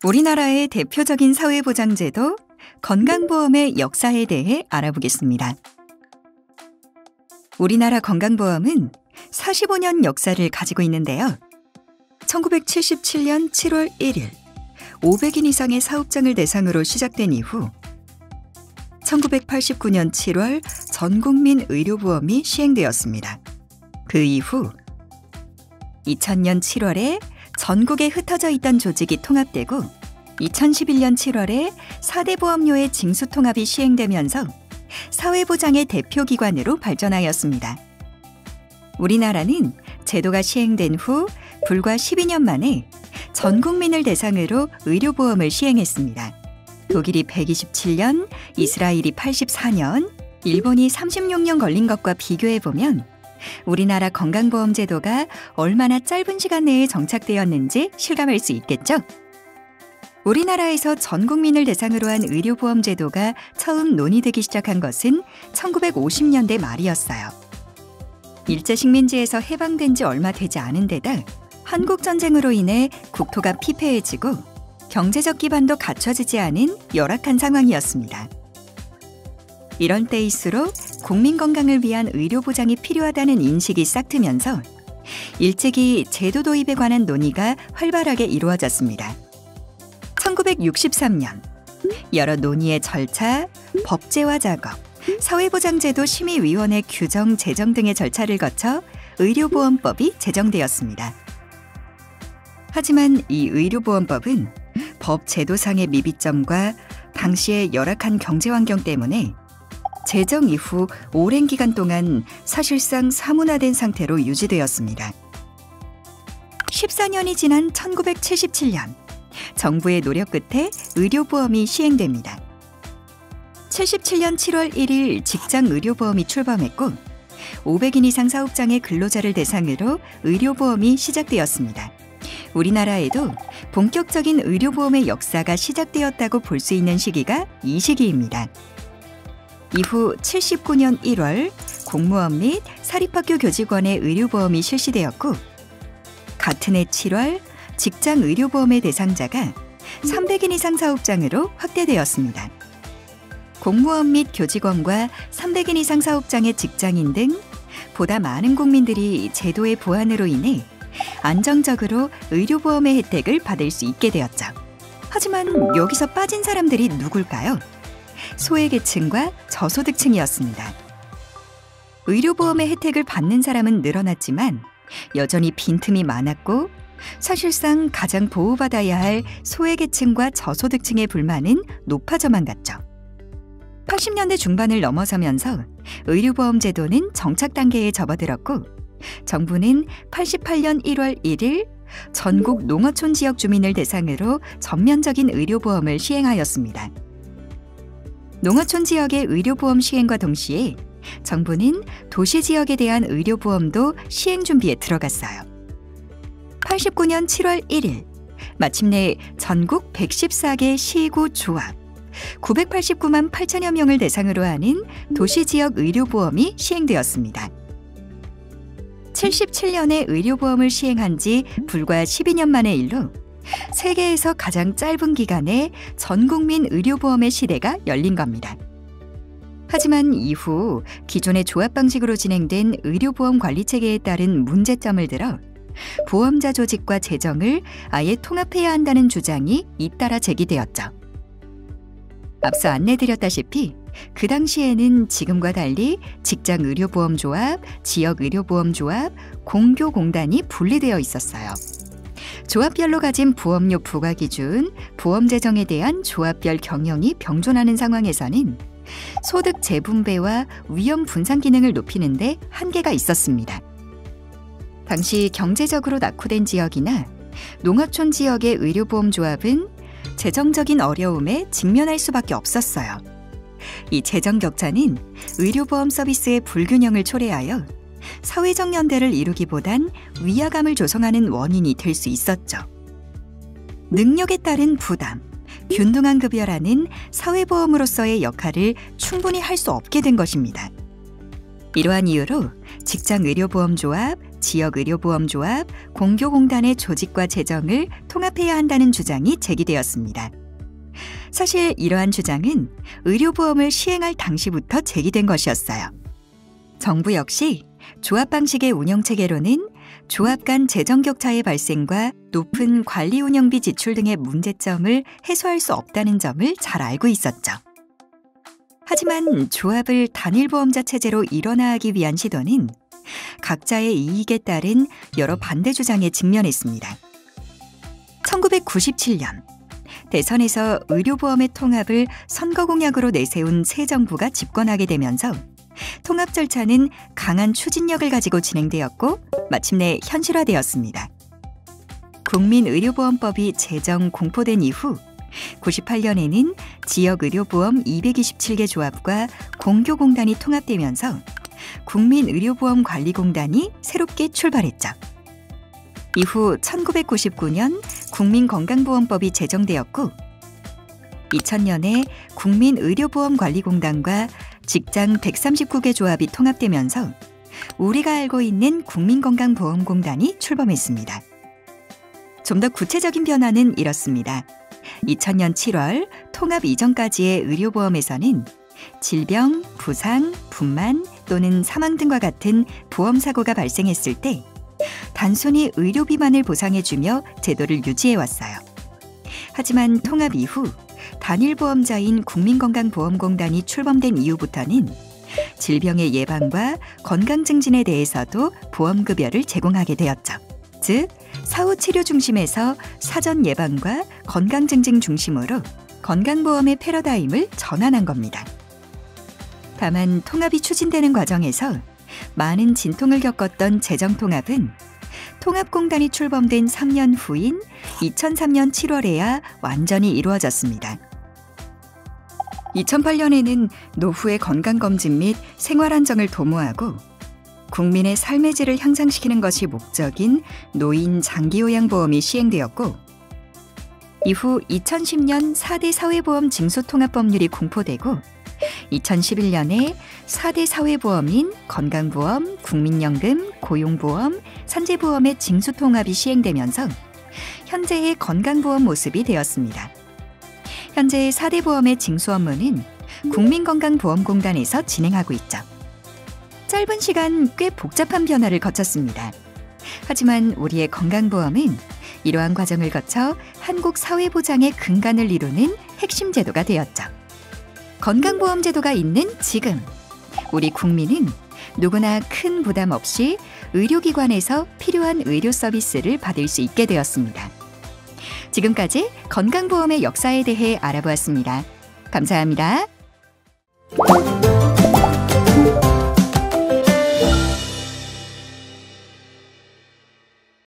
우리나라의 대표적인 사회보장제도 건강보험의 역사에 대해 알아보겠습니다. 우리나라 건강보험은 45년 역사를 가지고 있는데요. 1977년 7월 1일 500인 이상의 사업장을 대상으로 시작된 이후 1989년 7월 전국민 의료보험이 시행되었습니다. 그 이후 2000년 7월에 전국에 흩어져 있던 조직이 통합되고 2011년 7월에 4대 보험료의 징수 통합이 시행되면서 사회보장의 대표기관으로 발전하였습니다. 우리나라는 제도가 시행된 후 불과 12년 만에 전 국민을 대상으로 의료보험을 시행했습니다. 독일이 127년, 이스라엘이 84년, 일본이 36년 걸린 것과 비교해보면 우리나라 건강보험 제도가 얼마나 짧은 시간 내에 정착되었는지 실감할 수 있겠죠? 우리나라에서 전 국민을 대상으로 한 의료보험 제도가 처음 논의되기 시작한 것은 1950년대 말이었어요. 일제식민지에서 해방된 지 얼마 되지 않은 데다 한국전쟁으로 인해 국토가 피폐해지고 경제적 기반도 갖춰지지 않은 열악한 상황이었습니다. 이런 때일수록 국민 건강을 위한 의료 보장이 필요하다는 인식이 싹트면서 일찍이 제도 도입에 관한 논의가 활발하게 이루어졌습니다. 1963년 여러 논의의 절차, 법제화 작업, 사회보장제도 심의위원회 규정 제정 등의 절차를 거쳐 의료보험법이 제정되었습니다. 하지만 이 의료보험법은 법 제도상의 미비점과 당시의 열악한 경제환경 때문에 제정 이후 오랜 기간 동안 사실상 사문화된 상태로 유지되었습니다. 14년이 지난 1977년 정부의 노력 끝에 의료보험이 시행됩니다. 77년 7월 1일 직장의료보험이 출범했고 500인 이상 사업장의 근로자를 대상으로 의료보험이 시작되었습니다. 우리나라에도 본격적인 의료보험의 역사가 시작되었다고 볼 수 있는 시기가 이 시기입니다. 이후 79년 1월 공무원 및 사립학교 교직원의 의료보험이 실시되었고 같은 해 7월 직장의료보험의 대상자가 300인 이상 사업장으로 확대되었습니다. 공무원 및 교직원과 300인 이상 사업장의 직장인 등 보다 많은 국민들이 제도의 보완으로 인해 안정적으로 의료보험의 혜택을 받을 수 있게 되었죠. 하지만 여기서 빠진 사람들이 누굴까요? 소외계층과 저소득층이었습니다. 의료보험의 혜택을 받는 사람은 늘어났지만 여전히 빈틈이 많았고 사실상 가장 보호받아야 할 소외계층과 저소득층의 불만은 높아져만 갔죠. 80년대 중반을 넘어서면서 의료보험 제도는 정착 단계에 접어들었고 정부는 88년 1월 1일 전국 농어촌 지역 주민을 대상으로 전면적인 의료보험을 시행하였습니다. 농어촌 지역의 의료보험 시행과 동시에 정부는 도시 지역에 대한 의료보험도 시행 준비에 들어갔어요. 89년 7월 1일 마침내 전국 114개 시구 조합 989만 8천여 명을 대상으로 하는 도시지역 의료보험이 시행되었습니다. 77년에 의료보험을 시행한 지 불과 12년 만의 일로 세계에서 가장 짧은 기간에 전국민 의료보험의 시대가 열린 겁니다. 하지만 이후 기존의 조합 방식으로 진행된 의료보험 관리체계에 따른 문제점을 들어 보험자 조직과 재정을 아예 통합해야 한다는 주장이 잇따라 제기되었죠. 앞서 안내드렸다시피 그 당시에는 지금과 달리 직장의료보험조합, 지역의료보험조합, 공교공단이 분리되어 있었어요. 조합별로 가진 보험료 부과 기준, 보험 재정에 대한 조합별 경영이 병존하는 상황에서는 소득 재분배와 위험 분산 기능을 높이는 데 한계가 있었습니다. 당시 경제적으로 낙후된 지역이나 농어촌 지역의 의료보험조합은 재정적인 어려움에 직면할 수밖에 없었어요. 이 재정 격차는 의료보험 서비스의 불균형을 초래하여 사회적 연대를 이루기보단 위화감을 조성하는 원인이 될 수 있었죠. 능력에 따른 부담, 균등한 급여라는 사회보험으로서의 역할을 충분히 할 수 없게 된 것입니다. 이러한 이유로 직장의료보험조합, 지역의료보험조합, 공교공단의 조직과 재정을 통합해야 한다는 주장이 제기되었습니다. 사실 이러한 주장은 의료보험을 시행할 당시부터 제기된 것이었어요. 정부 역시 조합 방식의 운영체계로는 조합 간 재정 격차의 발생과 높은 관리 운영비 지출 등의 문제점을 해소할 수 없다는 점을 잘 알고 있었죠. 하지만 조합을 단일보험자 체제로 일원화하기 위한 시도는 각자의 이익에 따른 여러 반대 주장에 직면했습니다. 1997년 대선에서 의료보험의 통합을 선거 공약으로 내세운 새 정부가 집권하게 되면서 통합 절차는 강한 추진력을 가지고 진행되었고 마침내 현실화되었습니다. 국민의료보험법이 제정 공포된 이후 98년에는 지역의료보험 227개 조합과 공교공단이 통합되면서 국민의료보험관리공단이 새롭게 출발했죠. 이후 1999년 국민건강보험법이 제정되었고 2000년에 국민의료보험관리공단과 직장 139개 조합이 통합되면서 우리가 알고 있는 국민건강보험공단이 출범했습니다. 좀 더 구체적인 변화는 이렇습니다. 2000년 7월 통합 이전까지의 의료보험에서는 질병, 부상, 분만 또는 사망 등과 같은 보험사고가 발생했을 때 단순히 의료비만을 보상해주며 제도를 유지해왔어요. 하지만 통합 이후 단일보험자인 국민건강보험공단이 출범된 이후부터는 질병의 예방과 건강증진에 대해서도 보험급여를 제공하게 되었죠. 즉, 사후 치료 중심에서 사전 예방과 건강증진 중심으로 건강보험의 패러다임을 전환한 겁니다. 다만 통합이 추진되는 과정에서 많은 진통을 겪었던 재정통합은 통합공단이 출범된 3년 후인 2003년 7월에야 완전히 이루어졌습니다. 2008년에는 노후의 건강검진 및 생활안정을 도모하고 국민의 삶의 질을 향상시키는 것이 목적인 노인 장기요양보험이 시행되었고 이후 2010년 4대 사회보험 징수통합법률이 공포되고 2011년에 4대 사회보험인 건강보험, 국민연금, 고용보험, 산재보험의 징수통합이 시행되면서 현재의 건강보험 모습이 되었습니다. 현재 4대 보험의 징수 업무는 국민건강보험공단에서 진행하고 있죠. 짧은 시간 꽤 복잡한 변화를 거쳤습니다. 하지만 우리의 건강보험은 이러한 과정을 거쳐 한국 사회보장의 근간을 이루는 핵심 제도가 되었죠. 건강보험 제도가 있는 지금, 우리 국민은 누구나 큰 부담 없이 의료기관에서 필요한 의료 서비스를 받을 수 있게 되었습니다. 지금까지 건강보험의 역사에 대해 알아보았습니다. 감사합니다.